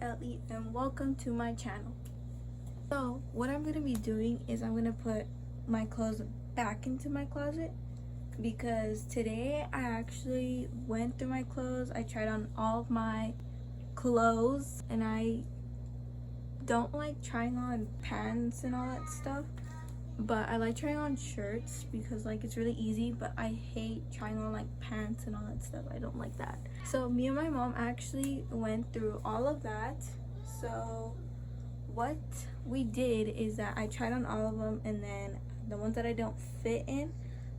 Ellie and welcome to my channel. So what I'm going to be doing is I'm going to put my clothes back into my closet because today I actually went through my clothes. I tried on all of my clothes and I don't like trying on pants and all that stuff, but I like trying on shirts because like it's really easy, but I hate trying on like pants and all that stuff. I don't like that. So me and my mom actually went through all of that. So what we did is that I tried on all of them, and then the ones that I don't fit in,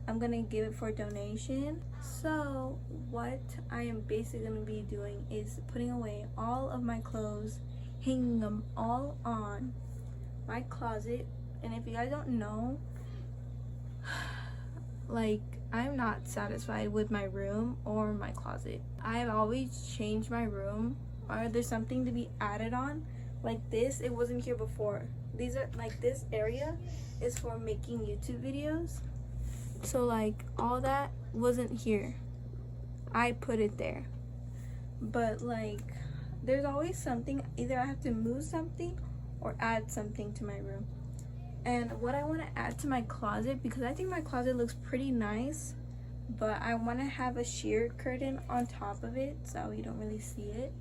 I'm gonna give it for donation. So what I am basically gonna be doing is putting away all of my clothes, hanging them all on my closet. And if you guys don't know, like, I'm not satisfied with my room or my closet. I've always changed my room, or there's something to be added on. Like this, it wasn't here before. These are like, this area is for making YouTube videos. So like all that wasn't here. I put it there. But like there's always something, either I have to move something or add something to my room. And what I want to add to my closet, because I think my closet looks pretty nice, but I want to have a sheer curtain on top of it so you don't really see it.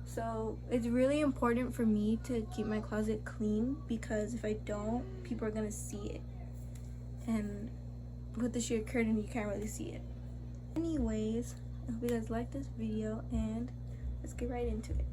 So it's really important for me to keep my closet clean, because if I don't, people are going to see it. And with the sheer curtain, you can't really see it. Anyways, I hope you guys like this video, and let's get right into it.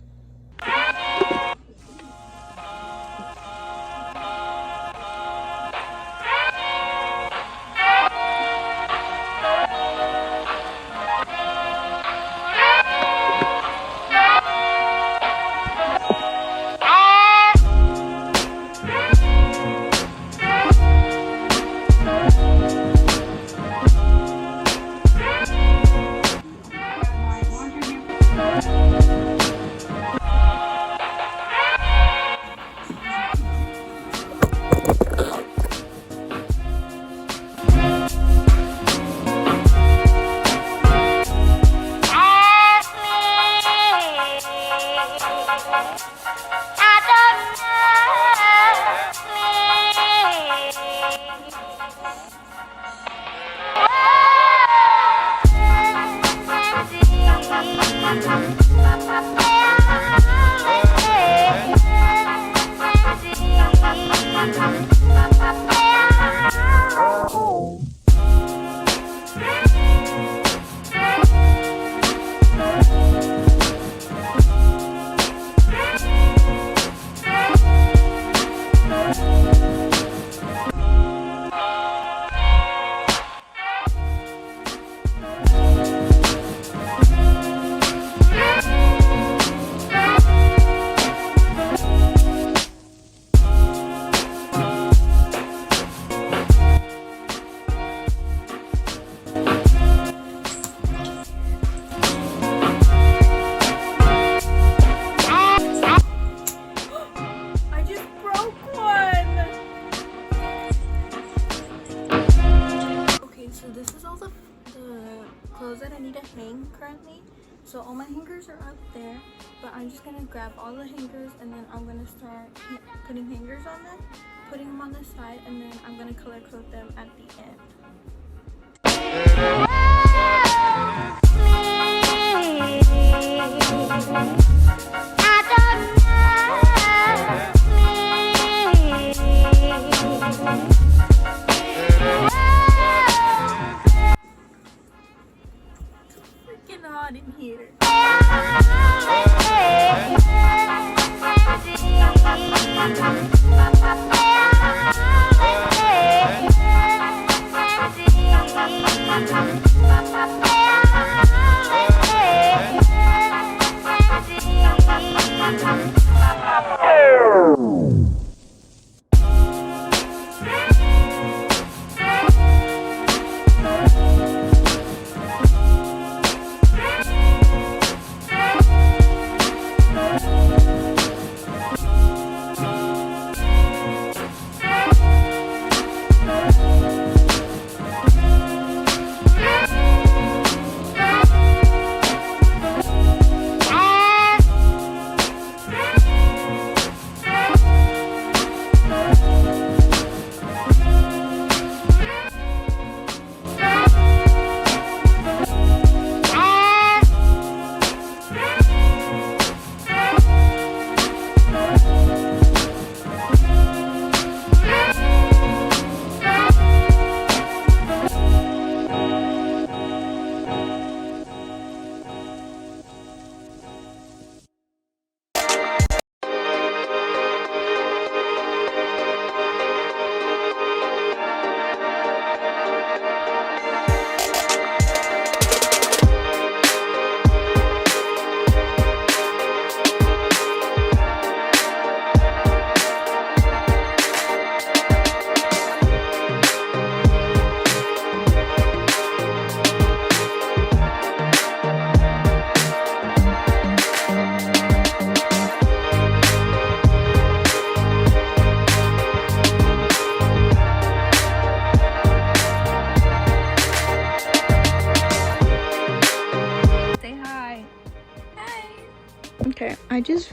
That I need to hang currently. So all my hangers are up there, but I'm just gonna grab all the hangers and then I'm gonna start putting hangers on them, putting them on the side, and then I'm gonna color code them at the end. Hot in here.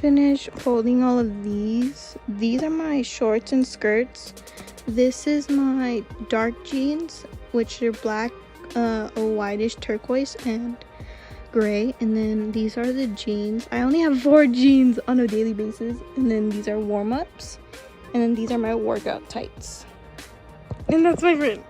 finished folding all of these. These are my shorts and skirts. This is my dark jeans, which are black, a whitish turquoise and gray. And then these are the jeans. I only have 4 jeans on a daily basis. And then these are warm-ups. And then these are my workout tights. And that's my friend.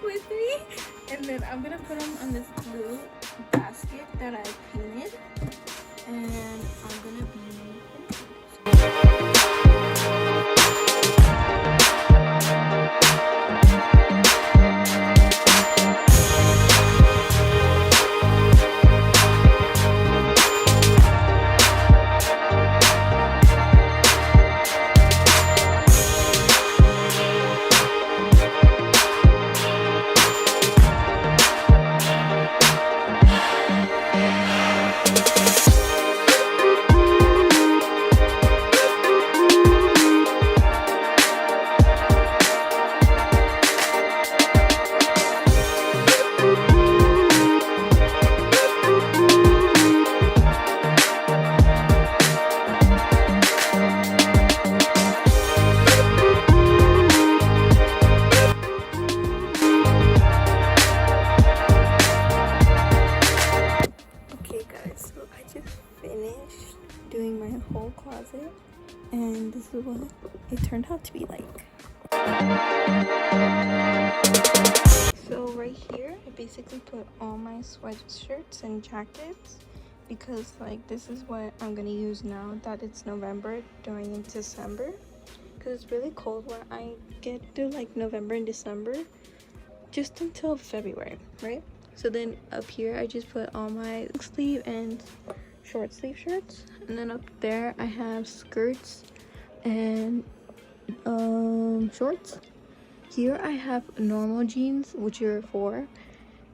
With me, and then I'm gonna put them on this blue basket that I painted, and I'm gonna be doing my whole closet, and this is what it turned out to be like. So right here I basically put all my sweatshirts and jackets, because like this is what I'm gonna use now that it's November going into December, because it's really cold when I get to like November and December, just until February, right? So then up here I just put all my sleeve and short sleeve shirts, and then up there I have skirts and shorts. Here I have normal jeans, which are 4.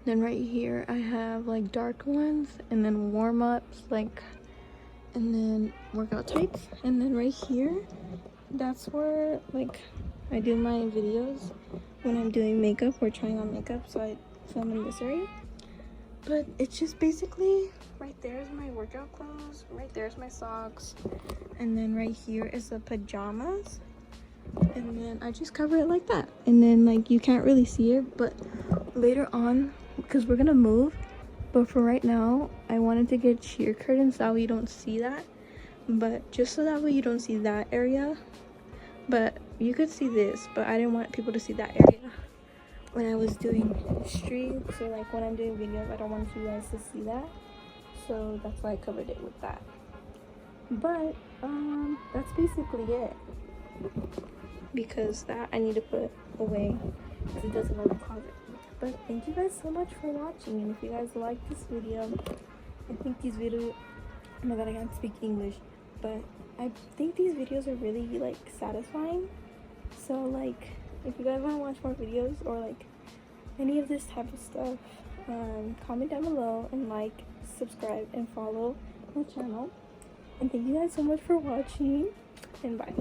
Then right here I have like dark ones, and then warm-ups, like, and then workout tights. And then right here, that's where like I do my videos when I'm doing makeup or trying on makeup, so I film in this area. But it's just basically, right there's my workout clothes, right there's my socks, and then right here is the pajamas, and then I just cover it like that. And then like you can't really see it, but later on, because we're gonna move, but for right now I wanted to get sheer curtains, that way you don't see that, but just so that way you don't see that area. But you could see this, but I didn't want people to see that area when I was doing streaks, or like when I'm doing videos. I don't want you guys to see that, so that's why I covered it with that. But that's basically it, because that I need to put away because it doesn't go in the closet. But thank you guys so much for watching, and if you guys like this video, I think these videos, oh my god, I can't speak English, but I think these videos are really like satisfying. So like, if you guys want to watch more videos or like any of this type of stuff, comment down below and like, subscribe, and follow my channel. And thank you guys so much for watching, and bye.